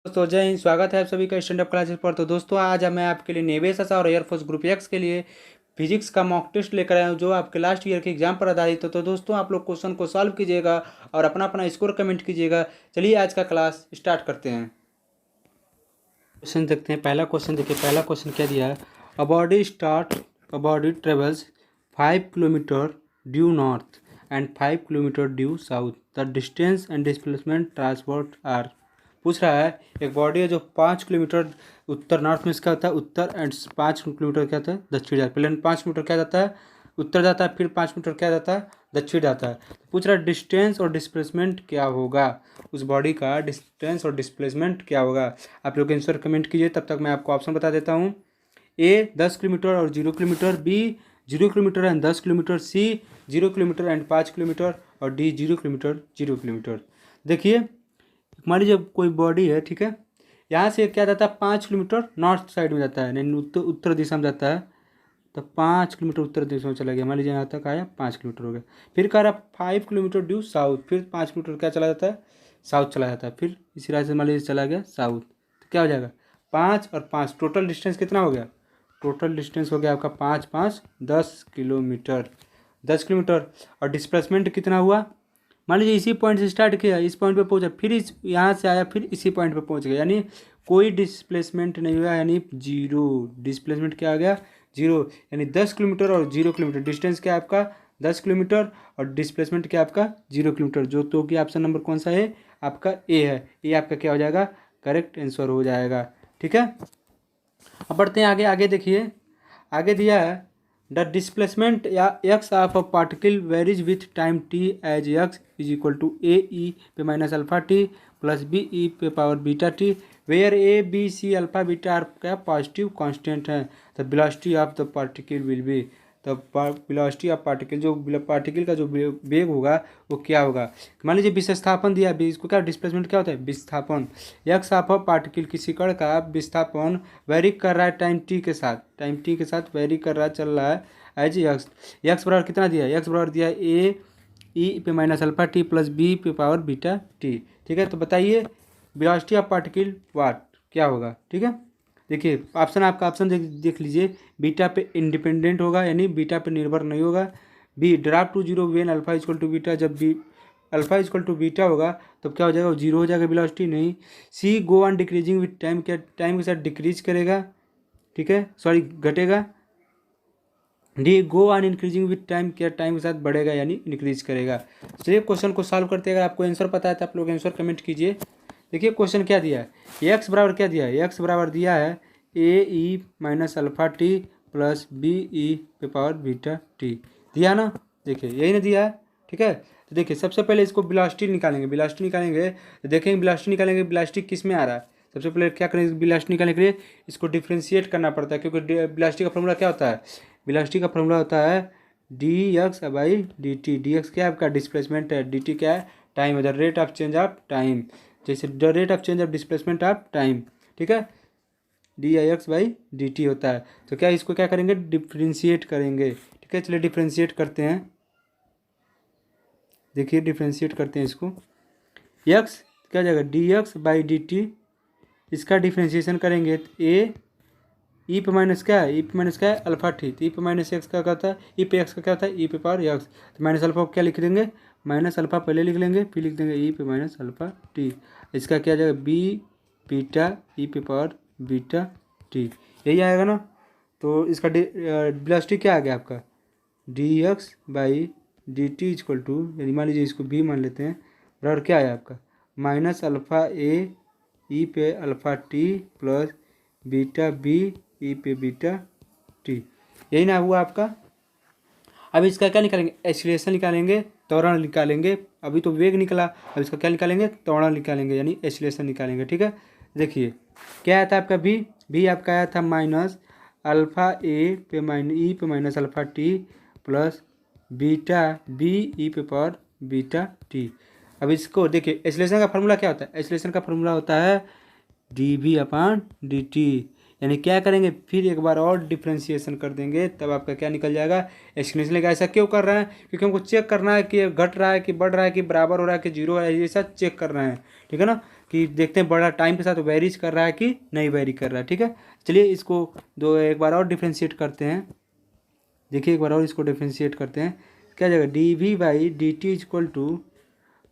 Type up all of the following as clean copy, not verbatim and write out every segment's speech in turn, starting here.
दोस्तों जय हिंद। स्वागत है आप सभी का स्टैंड अप क्लासेस पर। तो दोस्तों आज मैं आपके लिए नेवी एसएसआई और एयरफोर्स ग्रुप एक्स के लिए फिजिक्स का मॉक टेस्ट लेकर आया हूं जो आपके लास्ट ईयर के एग्जाम पर आधारित है। तो दोस्तों आप लोग क्वेश्चन को सॉल्व कीजिएगा और अपना अपना स्कोर कमेंट कीजिएगा। चलिए आज का क्लास स्टार्ट करते हैं। क्वेश्चन देखते हैं। पहला क्वेश्चन देखिए, पहला क्वेश्चन क्या दिया है। A body travels 5 kilometre due north and 5 kilometre due south. The distance and displacement transport are. पूछ रहा है एक बॉडी है जो 5 किलोमीटर उत्तर नॉर्थ में इसका होता है उत्तर, एंड 5 किलोमीटर क्या होता है दक्षिण जाता है। पहले 5 मीटर क्या जाता है उत्तर जाता है, फिर 5 मीटर क्या जाता है दक्षिण जाता है। तो पूछ रहा है डिस्टेंस और डिस्प्लेसमेंट क्या होगा, उस बॉडी का डिस्टेंस और डिस्प्लेसमेंट क्या होगा। आप लोग आंसर कमेंट कीजिए, तब तक मैं आपको ऑप्शन बता देता हूँ। ए 10 किलोमीटर और 0 kilometre, B 0 kilometre and 10 kilometre, C 0 kilometre and 5 kilometre, और डी 0 किलोमीटर 0 किलोमीटर। देखिए मान लीजिए कोई बॉडी है, ठीक है, यहाँ से क्या जाता है 5 किलोमीटर नॉर्थ साइड में जाता है, यानी उत्तर दिशा में जाता है। तो 5 किलोमीटर उत्तर दिशा में चला गया, मान लीजिए यहाँ तक आया 5 किलोमीटर हो गया। फिर कह रहा 5 किलोमीटर ड्यू साउथ, फिर 5 किलोमीटर क्या चला जाता है साउथ चला जाता है। फिर इसी रास्ते से मान लीजिए चला गया साउथ, तो क्या हो जाएगा 5 और 5, टोटल डिस्टेंस कितना हो गया। टोटल डिस्टेंस हो गया आपका 5 5 10 किलोमीटर, 10 किलोमीटर। और डिस्प्लेसमेंट कितना हुआ, मान लीजिए इसी पॉइंट से स्टार्ट किया, इस पॉइंट पे पहुंचा, फिर इस यहाँ से आया, फिर इसी पॉइंट पे पहुंच गया, यानी कोई डिस्प्लेसमेंट नहीं हुआ, यानी जीरो। डिस्प्लेसमेंट क्या आ गया जीरो, यानी 10 किलोमीटर और 0 किलोमीटर। डिस्टेंस क्या है आपका 10 किलोमीटर और डिस्प्लेसमेंट क्या है आपका 0 किलोमीटर। जो तो कि ऑप्शन नंबर कौन सा है आपका ए है, ये आपका क्या हो जाएगा करेक्ट आंसर हो जाएगा। ठीक है, अब बढ़ते हैं आगे। आगे देखिए, आगे दिया है द डिस्प्लेसमेंट या x of a particle varies with time t as x is equal to a e पे minus alpha t plus B e पे power beta t, where a b c alpha beta are क्या positive constant है। The velocity of the particle will be, the velocity of particle, जो particle का जो वेग होगा वो क्या होगा। मान लीजिए विस्थापन दिया है, इसको क्या डिस्प्लेसमेंट क्या होता है विस्थापन। एक्स ऑफ अ पार्टिकल, किसी कण का विस्थापन वेरी कर रहा है टाइम टी के साथ, टाइम टी के साथ वेरी कर रहा है, चल रहा है एज एक्स। एक्स बराबर कितना दिया है, एक्स बराबर दिया है ए ई पे minus alpha t plus B पे पावर बीटा टी। ठीक है, तो बताइए वेलोसिटी ऑफ पार्टिकल वाट क्या होगा। ठीक है, देखिए ऑप्शन, आपका ऑप्शन देख लीजिए। बीटा पे इंडिपेंडेंट होगा, यानी बीटा पे निर्भर नहीं होगा। B drop to zero when alpha is equal to beta, जब B alpha is equal to beta होगा तो क्या हो जाएगा वो जीरो हो जाएगा वेलोसिटी नहीं। C go on decreasing with time, क्या टाइम के साथ डिक्रीज करेगा, ठीक है सॉरी घटेगा। D go on increasing with time, क्या टाइम के साथ बढ़ेगा यानी इंक्रीज करेगा। चलिए क्वेश्चन को सॉल्व करते हैं। अगर आपको आंसर पता है तो आप लोग आंसर कमेंट कीजिए। देखिए क्वेश्चन क्या दिया है, एक्स बराबर क्या दिया है, एक्स बराबर दिया है A e minus alpha t plus B e पे पावर बीटा टी, दिया ना। देखिए यही ना दिया है, ठीक है। तो देखिए सबसे पहले इसको वेलोसिटी निकालेंगे, वेलोसिटी निकालेंगे तो देखेंगे वेलोसिटी निकालेंगे, वेलोसिटी किस में आ रहा है। सबसे पहले क्या करेंगे वेलोसिटी निकालने के लिए इसको डिफ्रेंशिएट करना पड़ता है, क्योंकि वेलोसिटी का फॉर्मूला क्या होता है, वेलोसिटी का फॉर्मूला होता है D x by d T. D x क्या है आपका डिस्प्लेसमेंट है, डी टी क्या है टाइम है, the rate of change of time, जैसे the rate of change of displacement of time. ठीक है, d i x by d t होता है। तो क्या इसको क्या करेंगे डिफ्रेंशिएट करेंगे। ठीक है, चलिए डिफ्रेंशिएट करते हैं। देखिए डिफ्रेंशिएट करते हैं इसको, एक्स क्या हो जाएगा D x by d T, इसका डिफ्रेंशिएशन करेंगे तो ए ई पे माइनस क्या है, ई पे माइनस क्या है अल्फा टी, तो ई पे माइनस एक्स का क्या होता है, ई पे एक्स का क्या होता है ई पे पावर एक्स, तो माइनस अल्फा को क्या लिख देंगे माइनस अल्फा पहले लिख लेंगे, फिर लिख देंगे ई पे माइनस अल्फा टी। इसका क्या जाएगा बी बीटा ई पे पावर बीटा टी, यही आएगा ना। तो इसका वेलोसिटी क्या आ गया आपका d x by d t is equal to, यदि मान लीजिए इसको बी मान लेते हैं, बराबर क्या आया आपका माइनस अल्फा ए ई पे alpha t plus beta B e पे बीटा टी, यही ना हुआ आपका। अब इसका क्या निकालेंगे एक्सीलरेशन निकालेंगे, त्वरण निकालेंगे। अभी तो वेग निकला, अब इसका क्या निकालेंगे त्वरण निकालेंगे, यानी एक्सीलरेशन निकालेंगे। ठीक है, देखिए क्या आया था आपका बी, बी आपका आया था माइनस अल्फा ए पे ई पे minus alpha t plus beta B e पे पावर बीटा टी। अब इसको देखिए एक्सीलरेशन का फार्मूला क्या होता है, एक्सीलरेशन का फार्मूला होता है D V upon D T, यानी क्या करेंगे फिर एक बार और डिफ्रेंशिएशन कर देंगे, तब आपका क्या निकल जाएगा एक्सप्लेनेशन लेगा। ऐसा क्यों कर रहे हैं, क्योंकि हमको चेक करना है कि घट रहा है कि बढ़ रहा है कि बराबर हो रहा है कि जीरो है, ये सब चेक कर रहे हैं। ठीक है ना, कि देखते हैं बड़ा टाइम के साथ वेरीज कर रहा है कि नहीं वेरी कर रहा है। ठीक है, चलिए इसको एक बार और डिफ्रेंशिएट करते हैं। देखिए एक बार और इसको डिफ्रेंशिएट करते हैं। क्या जाएगा, d v by d t is equal to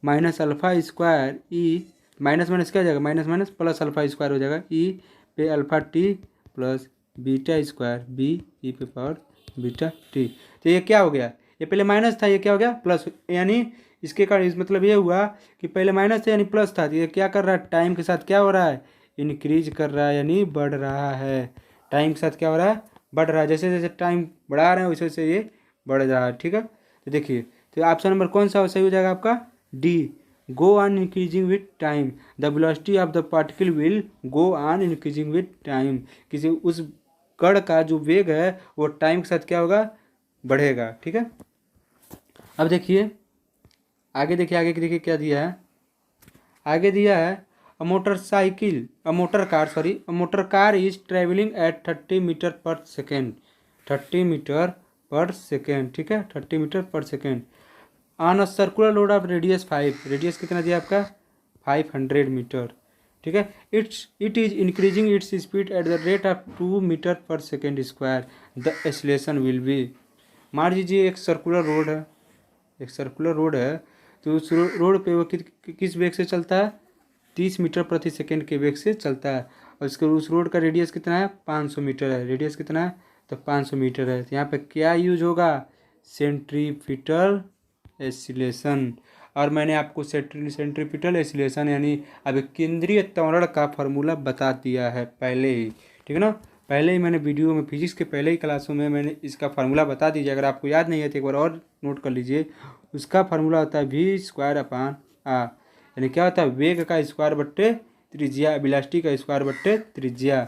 minus alpha square e, minus minus क्या जाएगा, minus minus plus alpha square हो जाएगा, ई पे alpha t plus beta square B e पे पावर बीटा टी। तो ये क्या हो गया, ये पहले माइनस था, ये क्या हो गया प्लस, यानी इसके कारण इस मतलब ये हुआ कि पहले माइनस था यानी प्लस था। तो ये क्या कर रहा है, टाइम के साथ क्या हो रहा है, इंक्रीज कर रहा है यानी बढ़ रहा है। टाइम के साथ क्या हो रहा है, बढ़ रहा है। जैसे जैसे टाइम बढ़ा रहे हैं वैसे वैसे ये बढ़ रहा है। ठीक है, तो देखिए तो ऑप्शन नंबर कौन सा सही हो जाएगा आपका, D, go on increasing with time, the velocity of the particle will go on increasing with time. किसी उस कण का जो वेग है वो टाइम के साथ क्या होगा, बढ़ेगा। ठीक है, अब देखिए आगे, देखिए आगे देखिए क्या दिया है, आगे दिया है a motor car is travelling at 30 metre पर सेकेंड, 30 मीटर पर सेकेंड। ठीक है, 30 मीटर पर second on a circular road of radius 5, radius कितना दिया आपका 500 मीटर। ठीक है, it is increasing its speed at the rate of 2 metre पर second square, the acceleration will be. मान लीजिए एक सर्कुलर रोड है, एक सर्कुलर रोड है, तो उस रोड पे वो किस वेग से चलता है, 30 मीटर प्रति सेकेंड के वेग से चलता है। और इसके उस रोड का रेडियस कितना है, 500 मीटर है। रेडियस कितना है, तो 500 मीटर है। तो यहाँ पे क्या यूज होगा, सेंट्रीपिटल एक्सीलरेशन। और मैंने आपको सेंट्रीपिटल एक्सीलरेशन यानी अब केंद्रीय त्वरण का फार्मूला बता दिया है पहले ही। ठीक है ना, पहले ही मैंने वीडियो में फिजिक्स के पहले ही क्लासों में मैंने इसका फार्मूला बता दीजिए। अगर आपको याद नहीं है तो एक बार और नोट कर लीजिए। उसका फार्मूला होता है वी स्क्वायर अपान आ, यानी क्या होता है, वेग का स्क्वायर बट्टे त्रिज्या, वेलोसिटी का स्क्वायर बट्टे त्रिज्या।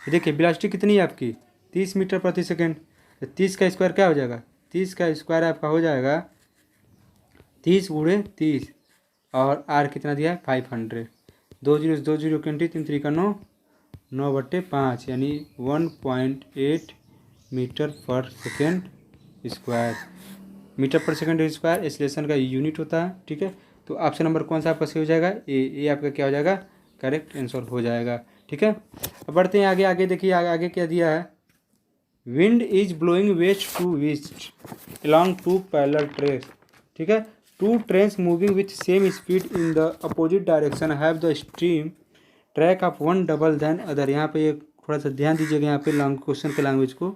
देखिए वेलोसिटी कितनी है आपकी, 30 मीटर प्रति सेकेंड, तो 30 का स्क्वायर क्या हो जाएगा, 30 का स्क्वायर आपका हो जाएगा 30 गुणे 30, और आर कितना दिया है 500, 2 0 20 3 3 का 9, 9/5 यानी 1.8 मीटर पर सेकेंड स्क्वायर। मीटर पर सेकेंड स्क्वायर एक्सीलरेशन का यूनिट होता है। ठीक है, तो ऑप्शन नंबर कौन सा आपका सही हो जाएगा, ए आपका क्या हो जाएगा, करेक्ट आंसर हो जाएगा। ठीक है, अब बढ़ते हैं आगे। आगे देखिए आगे क्या दिया है, wind is blowing west to east along 2 parallel tracks. ठीक है, 2 trains moving with same speed in the opposite direction have the stream track of one double then other. यहाँ पे एक थोड़ा सा ध्यान दीजिएगा, यहाँ पे क्वेश्चन के लैंग्वेज को,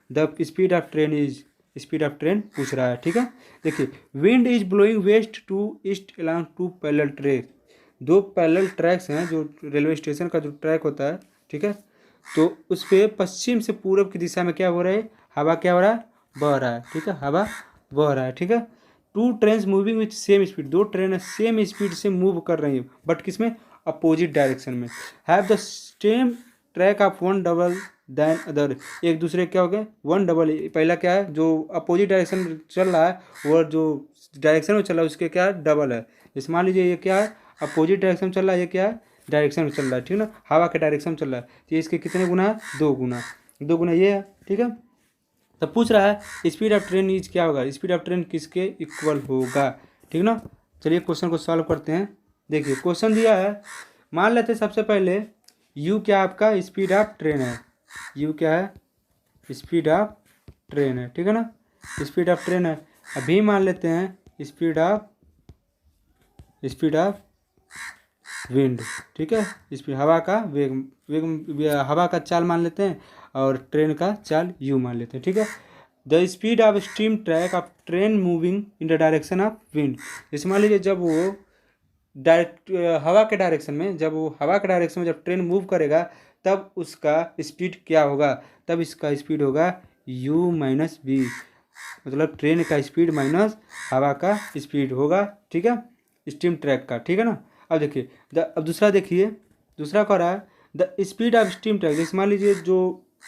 the speed of train is, speed of train पूछ रहा है। ठीक है, देखिए wind is blowing west to east along 2 parallel track, 2 parallel tracks हैं जो रेलवे स्टेशन का जो ट्रैक होता है। ठीक है, तो उस पर पश्चिम से पूर्व की दिशा में क्या हो रहा है, हवा क्या हो रहा है, बह रहा है। ठीक है, हवा बह रहा है। ठीक है, 2 trains moving with same speed, 2 train same speed से मूव कर रही हैं बट किसमें, अपोजिट डायरेक्शन में, have the same track of one double then other. एक दूसरे क्या हो गया, वन डबल, पहला क्या है जो अपोजिट डायरेक्शन में चल रहा है वो जो डायरेक्शन में चल रहा है उसके क्या है, डबल है। जैसे मान लीजिए ये क्या है, अपोजिट डायरेक्शन में चल रहा है, ये क्या है, डायरेक्शन में चल रहा है। ठीक है ना, हवा के डायरेक्शन में चल रहा है, तो इसके कितने गुना है, 2 गुना, 2 गुना ये है। ठीक है, तो पूछ रहा है स्पीड ऑफ ट्रेन इज क्या होगा, स्पीड ऑफ ट्रेन किसके इक्वल होगा। ठीक है ना, चलिए क्वेश्चन को सॉल्व करते हैं। देखिए क्वेश्चन दिया है, मान लेते हैं सबसे पहले u क्या आपका स्पीड ऑफ ट्रेन है, u क्या है, स्पीड ऑफ ट्रेन है। ठीक है ना, स्पीड ऑफ ट्रेन है। अभी मान लेते हैं स्पीड ऑफ विंड। ठीक है, स्पीड हवा का वेग हवा का चाल मान लेते हैं और ट्रेन का चाल u मान लेते हैं। ठीक है, the speed of steam track of train moving in the direction of wind. जैसे मान लीजिए जब वो डायरेक्ट हवा के डायरेक्शन में, जब वो हवा के डायरेक्शन में जब ट्रेन मूव करेगा तब उसका स्पीड क्या होगा, तब इसका स्पीड होगा u माइनस बी, मतलब ट्रेन का स्पीड माइनस हवा का स्पीड होगा। ठीक है, स्टीम ट्रैक का। ठीक है ना, अब देखिए अब दूसरा देखिए, दूसरा कह रहा है the speed of steam track. जैसे मान लीजिए जो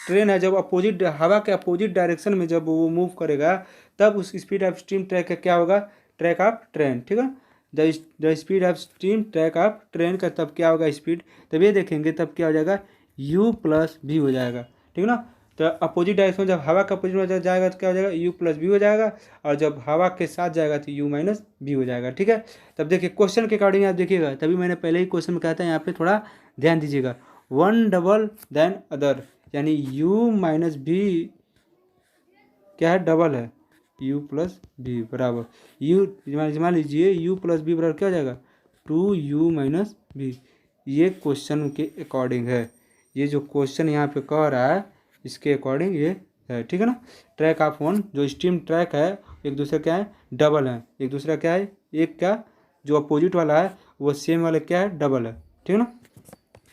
ट्रेन है जब अपोजिट हवा के अपोजिट डायरेक्शन में जब वो मूव करेगा तब उस स्पीड ऑफ स्टीम ट्रैक का क्या होगा, ट्रैक ऑफ ट्रेन। ठीक है, the speed of steam track of train का तब क्या होगा स्पीड, तब ये देखेंगे तब क्या हो जाएगा u प्लस v हो जाएगा। ठीक है ना, तो अपोजिट डायरेक्शन में जब हवा का अपोजिट में जाएगा तो क्या हो जाएगा, u प्लस बी हो जाएगा, और जब हवा के साथ जाएगा तो u माइनस बी हो जाएगा। ठीक है, तब देखिए क्वेश्चन के अकॉर्डिंग आप देखिएगा, तभी मैंने पहले ही क्वेश्चन में कहा था, यहाँ पे थोड़ा ध्यान दीजिएगा। वन डबल देन अदर, यानी u माइनस बी क्या है, डबल है, u प्लस बी बराबर u, मान लीजिए u प्लस बी बराबर क्या हो जाएगा, 2u माइनस बी। ये क्वेश्चन के अकॉर्डिंग है, ये जो क्वेश्चन यहाँ पे कह रहा है इसके अकॉर्डिंग ये है। ठीक है ना, ट्रैक ऑफ वन, जो स्ट्रीम ट्रैक है एक दूसरे क्या है, डबल है, एक दूसरा क्या है, एक क्या जो अपोजिट वाला है वो सेम वाला क्या है, डबल है। ठीक है ना,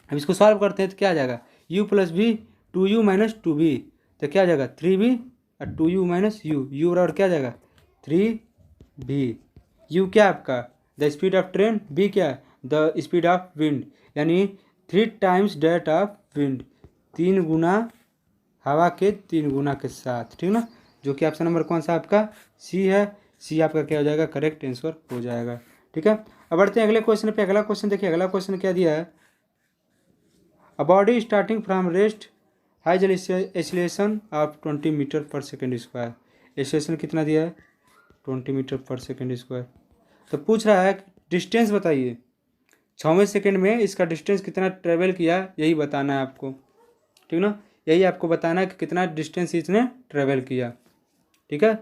अब इसको सॉल्व करते हैं तो क्या आ जाएगा, u plus B 2u minus 2b, तो क्या आ जाएगा 3b और 2u माइनस u बराबर क्या आ जाएगा 3b। u क्या है आपका, the speed of train, b क्या है द स्पीड ऑफ विंड, यानी 3 टाइम्स डेट ऑफ विंड, 3 गुना हवा के 3 गुना के साथ। ठीक ना, जो कि ऑप्शन नंबर कौन सा आपका सी है, सी आपका क्या हो जाएगा, करेक्ट आंसर हो जाएगा। ठीक है, अब बढ़ते हैं अगले क्वेश्चन पे। अगला क्वेश्चन देखिए, अगला क्वेश्चन क्या दिया है, a body starting from rest has acceleration of 20 metre पर सेकेंड स्क्वायर, एक्सीलरेशन कितना दिया है 20 मीटर पर सेकेंड स्क्वायर। तो पूछ रहा है डिस्टेंस बताइए, 6वें सेकेंड में इसका डिस्टेंस कितना ट्रेवल किया, यही बताना है आपको। ठीक ना, यही आपको बताना है कि कितना डिस्टेंस इसने ट्रेवल किया। ठीक है,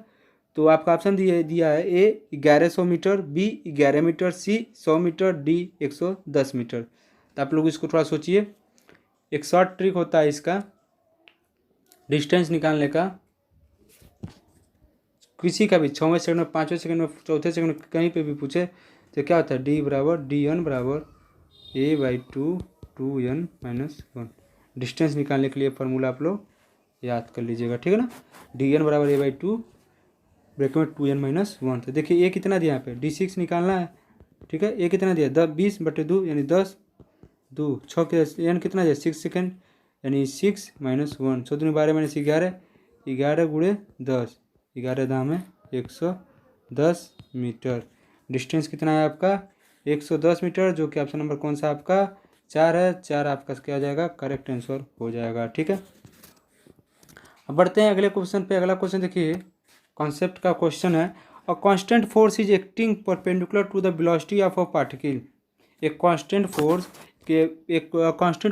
तो आपका ऑप्शन दिया है, ए 1100 मीटर, बी 11 मीटर, सी 100 मीटर, डी 110 मीटर। तो आप लोग इसको थोड़ा सोचिए, एक शॉर्ट ट्रिक होता है इसका डिस्टेंस निकालने का, किसी का भी 6वें सेकंड में, 5वें सेकंड में, चौथे सेकंड में, कहीं पे भी पूछे तो क्या होता है, डी बराबर डी एन बराबर ए बाई 2 माइनस 1। डिस्टेंस निकालने के लिए फार्मूला आप लोग याद कर लीजिएगा। ठीक है ना, डी एन बराबर ए बाई 2 ब्रैकेट में 2n माइनस 1। तो देखिए ए कितना दिया यहाँ पे, d6 निकालना है। ठीक है, ए कितना दिया 20/2 यानी 10, 2 6 के एन कितना दिया 6 सेकेंड यानी 6 माइनस 1, 6 दूनी 12 माइनस 11, 11 गुणे 10, 11 दाम है 110 मीटर। डिस्टेंस कितना है आपका 110 मीटर, जो कि ऑप्शन नंबर कौन सा आपका 4 है, 4 आपका क्या हो जाएगा, करेक्ट आंसर हो जाएगा। ठीक है, अब बढ़ते हैं अगले क्वेश्चन पे। अगला क्वेश्चन देखिए, कॉन्सेप्ट का क्वेश्चन है, a constant force is acting perpendicular to the velocity of a particle. एक constant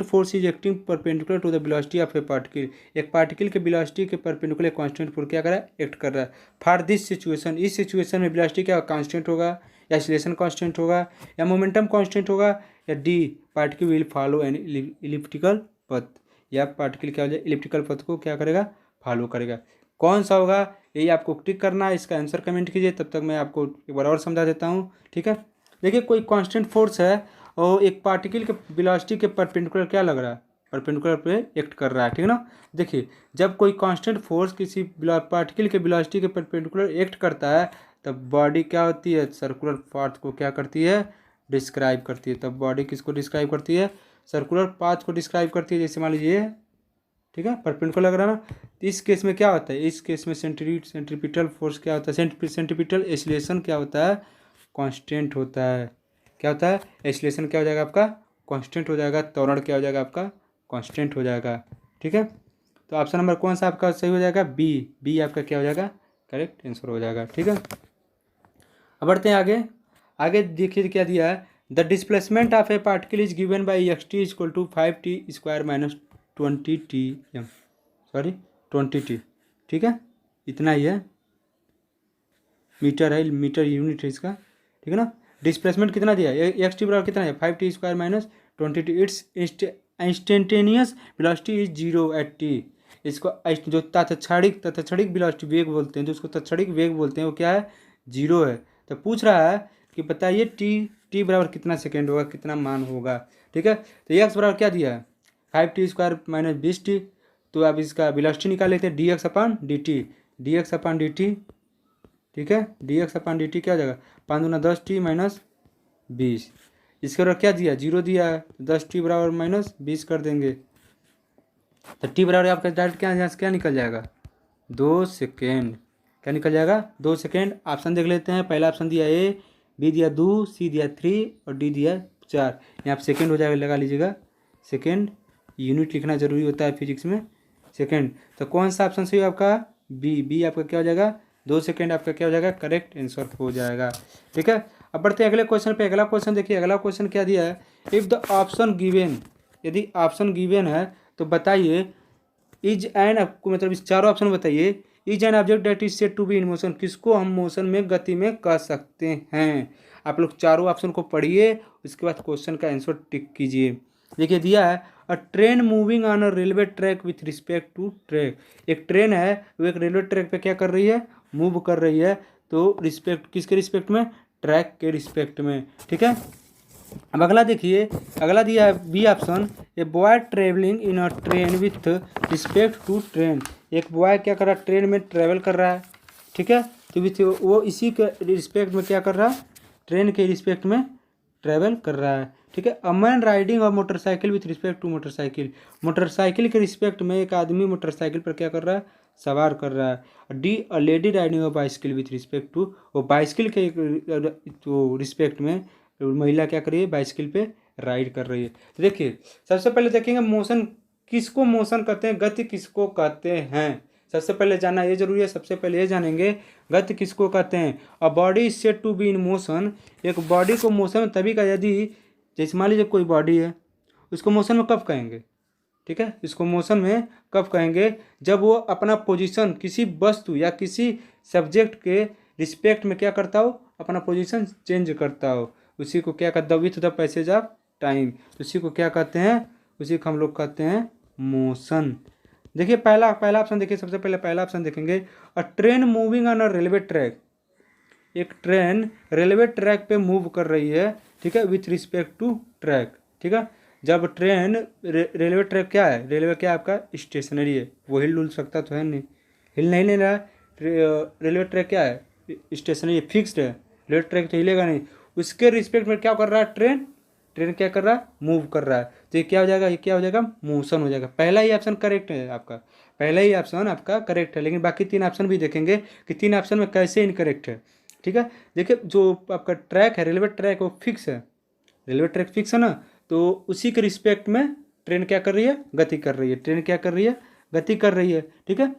force is acting perpendicular to the velocity of a particle. एक पार्टिकल के वेलोसिटी के परपेंडिकुलर कांस्टेंट फोर्स क्या कर रहा है, एक्ट कर रहा है। फॉर दिस सिचुएशन, इस सिचुएशन में वेलोसिटी क्या कांस्टेंट होगा, या एक्सीलरेशन कांस्टेंट होगा, या मोमेंटम कांस्टेंट होगा, या the particle will follow an elliptical path, या पार्टिकल क्या हो जाए इलिप्टिकल पथ को क्या करेगा, फॉलो करेगा। कौन सा होगा यही आपको टिक करना है, इसका आंसर कमेंट कीजिए, तब तक मैं आपको एक बार और समझा देता हूँ। ठीक है, देखिए कोई कांस्टेंट फोर्स है और एक पार्टिकल के वेलोसिटी के परपेंडिकुलर क्या लग रहा है, परपेंडिकुलर पे एक्ट कर रहा है। ठीक है ना, देखिए जब कोई कांस्टेंट फोर्स किसी पार्टिकल के वेलोसिटी के परपेंडिकुलर एक्ट करता है तब बॉडी क्या होती है, सर्कुलर पाथ को क्या करती है, डिस्क्राइब करती है। तब बॉडी किसको डिस्क्राइब करती है, सर्कुलर पाथ को डिस्क्राइब करती है। जैसे मान लीजिए, ठीक है, परपेंडिकुलर लग रहा है ना, इस केस में क्या होता है, इस केस में सेंट्रीपिटल फोर्स क्या होता है, सेंट्रीपिटल एक्सीलरेशन क्या होता है, कांस्टेंट होता है। क्या होता है, एक्सीलरेशन क्या हो जाएगा आपका, कांस्टेंट हो जाएगा। त्वरण क्या हो जाएगा आपका, कांस्टेंट हो जाएगा। ठीक है, तो ऑप्शन नंबर कौन सा आपका सही हो जाएगा, बी आपका क्या हो जाएगा, करेक्ट आंसर हो जाएगा। ठीक है, अब बढ़ते हैं आगे। आगे देखिए क्या दिया है, the displacement of a particle is given by xt equal to 5t² minus 20t, sorry 20t। ठीक है, इतना ही है, मीटर है, मीटर यूनिट है इसका। ठीक है ना, डिस्प्लेसमेंट कितना दिया है, xt बराबर कितना है 5t² minus 20t। Its instantaneous velocity is 0 at t। इसको जो तत्क्षणिक वेलोसिटी वेग बोलते हैं, जो उसको तत्क्षणिक वेग बोलते हैं, वो क्या है, 0 है। तो पूछ रहा है कि बताइए टी बराबर कितना सेकेंड होगा, कितना मान होगा। ठीक है, तो एक्स बराबर क्या दिया है 5t² माइनस 20t। तो अब इसका वेलोसिटी निकाल लेते हैं, dx/dt। ठीक है, dx/dt क्या हो जाएगा, 5 दूना 10t माइनस 20। इसके बराबर क्या दिया, 0 दिया है, 10t बराबर माइनस 20 कर देंगे। तो t बराबर आपका डायरेक्ट क्या निकल जाएगा, 2 सेकेंड। क्या निकल जाएगा, 2 सेकेंड। ऑप्शन देख लेते हैं, पहला ऑप्शन दिया ए, बी दिया 2, सी दिया 3 और डी दिया 4। यहाँ पर सेकेंड हो जाएगा, लगा लीजिएगा सेकेंड। यूनिट लिखना जरूरी होता है फिजिक्स में, सेकेंड। तो कौन सा ऑप्शन सही आपका? बी आपका क्या हो जाएगा? 2 सेकेंड आपका क्या हो जाएगा? करेक्ट आंसर हो जाएगा। ठीक है, अब बढ़ते हैं अगले क्वेश्चन पे। अगला क्वेश्चन देखिए, अगला क्वेश्चन क्या दिया है? इफ़ द ऑप्शन गिवन, यदि ऑप्शन गिवन है तो बताइए इज एन, आपको मतलब इस चारों ऑप्शन बताइए। Is an object that is said to be in motion, किसको हम मोशन में, गति में कह सकते हैं? आप लोग चारों ऑप्शन को पढ़िए, उसके बाद क्वेश्चन का आंसर टिक कीजिए। देखिए दिया है a train moving on a railway track with respect to track. एक ट्रेन है वो एक रेलवे ट्रैक पे क्या कर रही है? मूव कर रही है। तो रिस्पेक्ट किसके रिस्पेक्ट में? ट्रैक के रिस्पेक्ट में। ठीक है, अब अगला देखिए, अगला दिया है B option, a boy travelling in a train with respect to train. एक बॉय क्या कर रहा है? ट्रेन में ट्रेवल कर रहा है। ठीक है, तो विथ वो इसी के रिस्पेक्ट में क्या कर रहा है? ट्रेन के रिस्पेक्ट में ट्रेवल कर रहा है। ठीक है, a man riding a motorcycle with respect to motorcycle. Motorcycle के रिस्पेक्ट में एक आदमी मोटरसाइकिल पर क्या कर रहा है? सवार कर रहा है। D a lady riding a bicycle with respect to, वो बाइसिकल के तो रिस्पेक्ट में महिला क्या कर रही है? बाइसिकल पे राइड कर रही है। तो देखिए सबसे पहले देखेंगे मोशन किसको मोशन कहते हैं, गति किसको कहते हैं। सबसे पहले जानना ये जरूरी है, सबसे पहले ये जानेंगे गति किसको कहते हैं। A body is said to be in motion, एक बॉडी को मोशन में तभी का, यदि जैसे मान लीजिए कोई बॉडी है, उसको मोशन में कब कहेंगे? ठीक है, इसको मोशन में कब कहेंगे? जब वो अपना पोजीशन किसी वस्तु या किसी सब्जेक्ट के रिस्पेक्ट में क्या करता हो? अपना पोजीशन चेंज करता हो। उसी को क्या कहते हैं? With the passage of time, उसी को क्या कहते हैं? उसी को हम लोग कहते हैं मोशन। देखिए पहला पहला ऑप्शन देखिए, सबसे पहले पहला ऑप्शन देखेंगे, अ train moving on a railway track. एक ट्रेन रेलवे ट्रैक पे मूव कर रही है। ठीक है, विथ रिस्पेक्ट टू ट्रैक। ठीक है, जब ट्रेन रेलवे ट्रैक क्या है? रेलवे क्या है आपका? स्टेशनरी है, वो हिल डुल सकता तो है नहीं, हिल नहीं ले रहा है। रेलवे ट्रैक क्या है? स्टेशनरी है, फिक्स्ड है। रेलवे ट्रैक तो हिलेगा नहीं। उसके रिस्पेक्ट में क्या कर रहा है? ट्रेन ट्रेन क्या कर रहा है? मूव कर रहा है। तो ये क्या हो जाएगा? ये क्या हो जाएगा? मोशन हो जाएगा। पहला ही ऑप्शन करेक्ट है आपका, पहला ही ऑप्शन आपका करेक्ट है। लेकिन बाकी तीन ऑप्शन भी देखेंगे कि तीन ऑप्शन में कैसे इनकरेक्ट है। ठीक है, देखिए जो आपका ट्रैक है, रेलवे ट्रैक, वो फिक्स है। रेलवे ट्रैक फिक्स है ना, तो उसी के रिस्पेक्ट में ट्रेन क्या कर रही है? गति कर रही है। ट्रेन क्या कर रही है? गति कर रही है। ठीक है,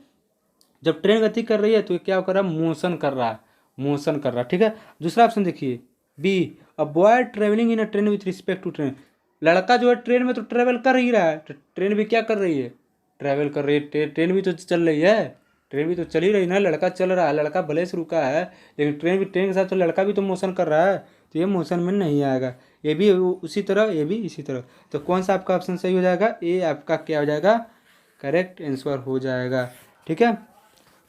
जब ट्रेन गति कर रही है तो ये क्या कर रहा है? मोशन कर रहा है, मोशन कर रहा है। ठीक है, दूसरा ऑप्शन देखिए B, a boy travelling in a train with respect to train. लड़का जो है ट्रेन में तो ट्रेवल कर ही रहा है, तो ट्रेन भी क्या कर रही है? ट्रेवल कर रही है। ट्रेन भी तो चल रही है, ट्रेन भी तो चल ही रही ना। लड़का चल रहा है, लड़का भले से रुका है, लेकिन ट्रेन के साथ तो लड़का भी तो मोशन कर रहा है, तो ये मोशन में नहीं आएगा। ये भी उसी तरह, ये भी इसी तरह। तो कौन सा आपका ऑप्शन सही हो जाएगा? ए आपका क्या हो जाएगा? करेक्ट आंसर हो जाएगा। ठीक है,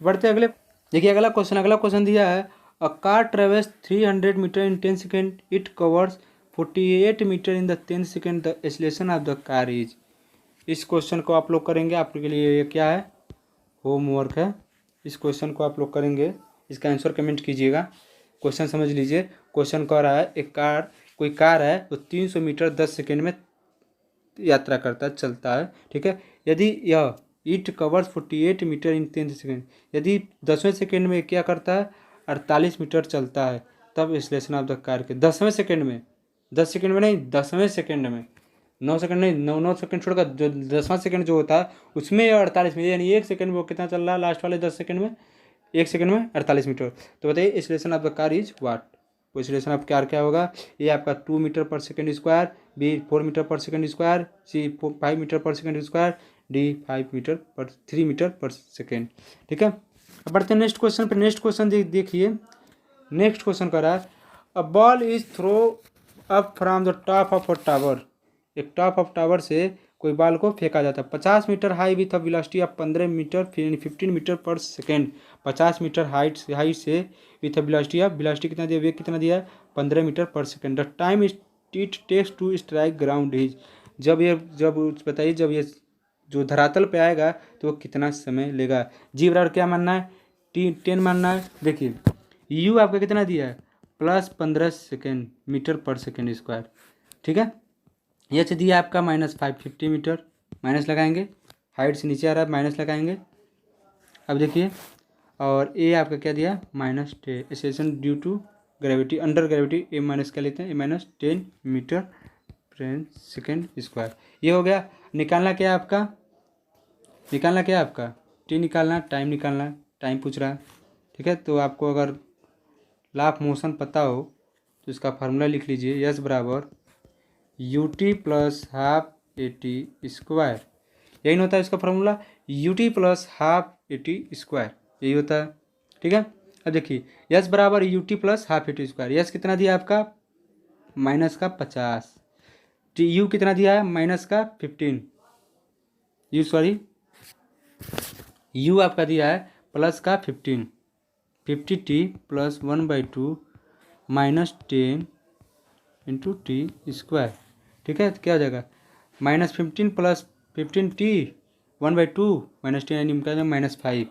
बढ़ते अगले। देखिए अगला क्वेश्चन दिया है, a car travels 300 metre in 10 second, it covers 48 metre in the 10 second, the acceleration of the car is. इस क्वेश्चन को आप लोग करेंगे, आपके लिए ये क्या है? होमवर्क है। इस क्वेश्चन को आप लोग करेंगे, इसका आंसर कमेंट कीजिएगा। क्वेश्चन समझ लीजिए। क्वेश्चन कह रहा है एक कार, कोई कार है वो 300 मीटर 10 सेकेंड में यात्रा करता है, चलता है। ठीक है, यदि यह it covers 48 metre in 10 second, यदि 10वें सेकेंड में क्या करता है? 48 मीटर चलता है, तब एक्सेलरेशन ऑफ द कार के 10वें सेकेंड में, 10 सेकेंड में नहीं, 10वें सेकेंड में, 9 सेकंड नहीं, 9 सेकंड छोड़कर जो 10वां सेकंड जो होता है उसमें 48 में, यानी एक सेकंड में वो कितना चल रहा है? लास्ट वाले 10 सेकंड में, एक सेकंड में 48 मीटर। तो बताइए acceleration of the car is what? Acceleration of car क्या होगा? ये आपका 2 metre per second square, B 4 metre per second square, C 5 metre per second square, D 3 metre per second. ठीक है, अब बढ़ते हैं नेक्स्ट क्वेश्चन पर। नेक्स्ट क्वेश्चन देखिए, नेक्स्ट क्वेश्चन कर रहा है, a ball is throw up from the top of a tower. एक टॉप ऑफ टावर से कोई बॉल को फेंका जाता है 50 metre high with a velocity of 15 metre 15 metre पर सेकेंड। 50 मीटर हाइट से विथ अ वेलोसिटी कितना दिया? वेग कितना दिया है? 15 मीटर पर second. The time it takes to strike ground is, जब बताइए जब ये जो धरातल पे आएगा तो वो कितना समय लेगा? जी बराबर क्या मानना है? 10 मानना है। देखिए यू आपका कितना दिया है? +15 सेकेंड मीटर पर सेकेंड स्क्वायर। ठीक है, एच दिया आपका -550 मीटर, माइनस लगाएंगे, हाइट से नीचे आ रहा है, माइनस लगाएंगे। अब देखिए, और ए आपका क्या दिया? -10, acceleration due to gravity, under gravity a minus क्या लेते हैं? -10 मीटर पर सेकेंड स्क्वायर। ये हो गया। निकालना क्या है आपका? निकालना क्या है आपका, टी निकालना, टाइम पूछ रहा है। ठीक है, तो आपको अगर लॉ ऑफ मोशन पता हो तो इसका फार्मूला लिख लीजिए, यस बराबर U T plus half A T square. यही होता है इसका formula, U T plus half A T square, यही होता है। ठीक है, अब देखिए यस बराबर U T plus half A T square. Yes कितना दिया आपका, -50। टी यू कितना दिया है, -15। यू आपका दिया है +15। 50t plus 1/2 -10 into T square. ठीक है, तो क्या हो जाएगा, -15 प्लस 15t 1/2 -10 यानी -5,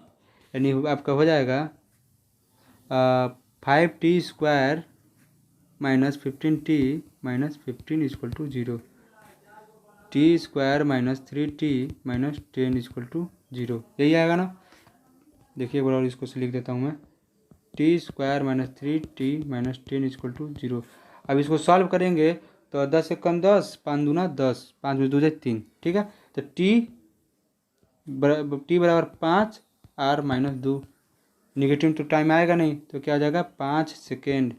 यानी आपका हो जाएगा 5t square -15t -15 equal to 0। T square -3t -10 equal to 0, यही आएगा ना। देखिए एक बार और इसको से लिख देता हूँ मैं, T square -3t -10 equal to 0। अब इसको सॉल्व करेंगे तो 10 से कम 10, 5 दूना 10, 5 में 2 3। ठीक है, तो टी बराबर 5 r -2, निगेटिव तो टाइम आएगा नहीं, तो क्या हो जाएगा 5 सेकेंड।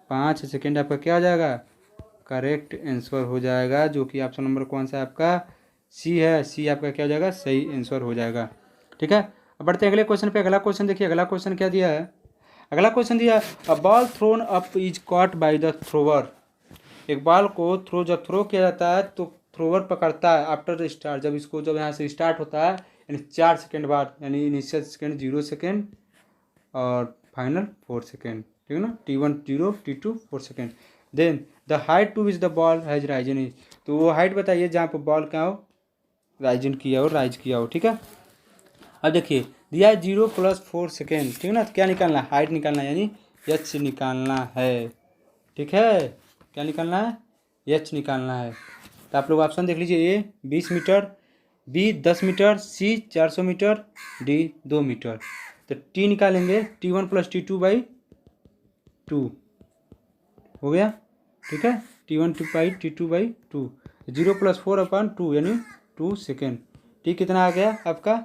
5 सेकेंड आपका क्या हो जाएगा, करेक्ट आंसर हो जाएगा, जो कि ऑप्शन नंबर कौन सा है आपका, सी है। सी आपका क्या हो जाएगा, सही आंसर हो जाएगा। ठीक है, अब बढ़ते हैं अगले क्वेश्चन पे। अगला क्वेश्चन देखिए, अगला क्वेश्चन क्या दिया है, अगला क्वेश्चन दिया a ball throne up is caught by the thrower. एक बॉल को जब थ्रो किया जाता है तो थ्रोवर पकड़ता है आफ्टर स्टार्ट, जब यहाँ से स्टार्ट होता है यानी 4 सेकेंड बाद, यानी इनिशियल सेकेंड 0 सेकेंड और फाइनल 4 सेकेंड। ठीक है ना, T1 0 T2 4 सेकेंड। Then the height to which the ball has risen is, तो वो हाइट बताइए जहाँ पर बॉल क्या हो, राइज किया हो। ठीक है, अब देखिए दिया है 0 + 4 सेकेंड। ठीक है ना, तो क्या निकालना है, हाइट निकालना है, यानी एच निकालना है। ठीक है, क्या निकालना है, एच निकालना है। तो आप लोग ऑप्शन देख लीजिए, ए 20 मीटर, बी 10 मीटर, सी 400 मीटर, डी 2 मीटर। तो टी निकालेंगे, T1 + T2/2 हो गया। ठीक है, T1/T2/2, 0 + 4/2 यानी 2 सेकेंड। टी कितना आ गया आपका,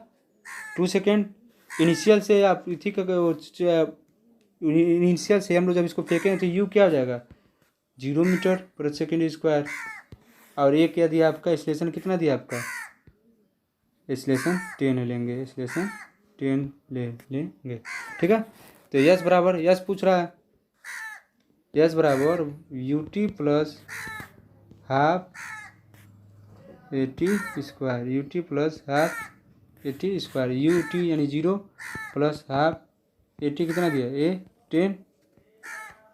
2 सेकेंड। इनिशियल से आप इनिशियल से हम लोग जब इसको फेंकेंगे तो यू क्या हो जाएगा, 0 मीटर पर सेकेंड स्क्वायर। और ये क्या दिया आपका, एक्सेलरेशन कितना दिया आपका, एक्सेलरेशन 10 लेंगे, एक्सेलरेशन 10 ले लेंगे। ठीक है, तो यस बराबर, यस पूछ रहा है, यस बराबर U T plus half A T square, U T plus half A T square, U T यानी 0 प्लस हाफ ए टी कितना दिया, ए 10,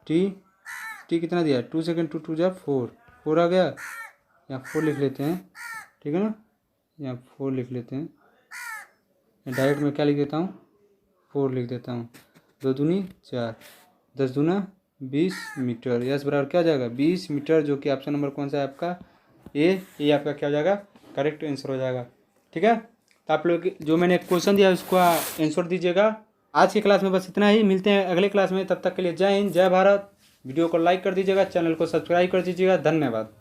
टी कितना दिया 2 सेकेंड, 2 2 4 आ गया, यहाँ 4 लिख लेते हैं। ठीक है ना, यहाँ 4 लिख लेते हैं, डायरेक्ट में क्या लिख देता हूँ, 4 लिख देता हूँ। 2 दूनी 4, 10 दूना 20 मीटर। यस बराबर क्या हो जाएगा, 20 मीटर, जो कि ऑप्शन नंबर कौन सा है आपका, ए आपका क्या हो जाएगा, करेक्ट आंसर हो जाएगा। ठीक है, तो आप लोग जो मैंने क्वेश्चन दिया उसको आंसर दीजिएगा। आज की क्लास में बस इतना ही, मिलते हैं अगले क्लास में, तब तक के लिए जय हिंद जय भारत। वीडियो को लाइक कर दीजिएगा, चैनल को सब्सक्राइब कर दीजिएगा, धन्यवाद।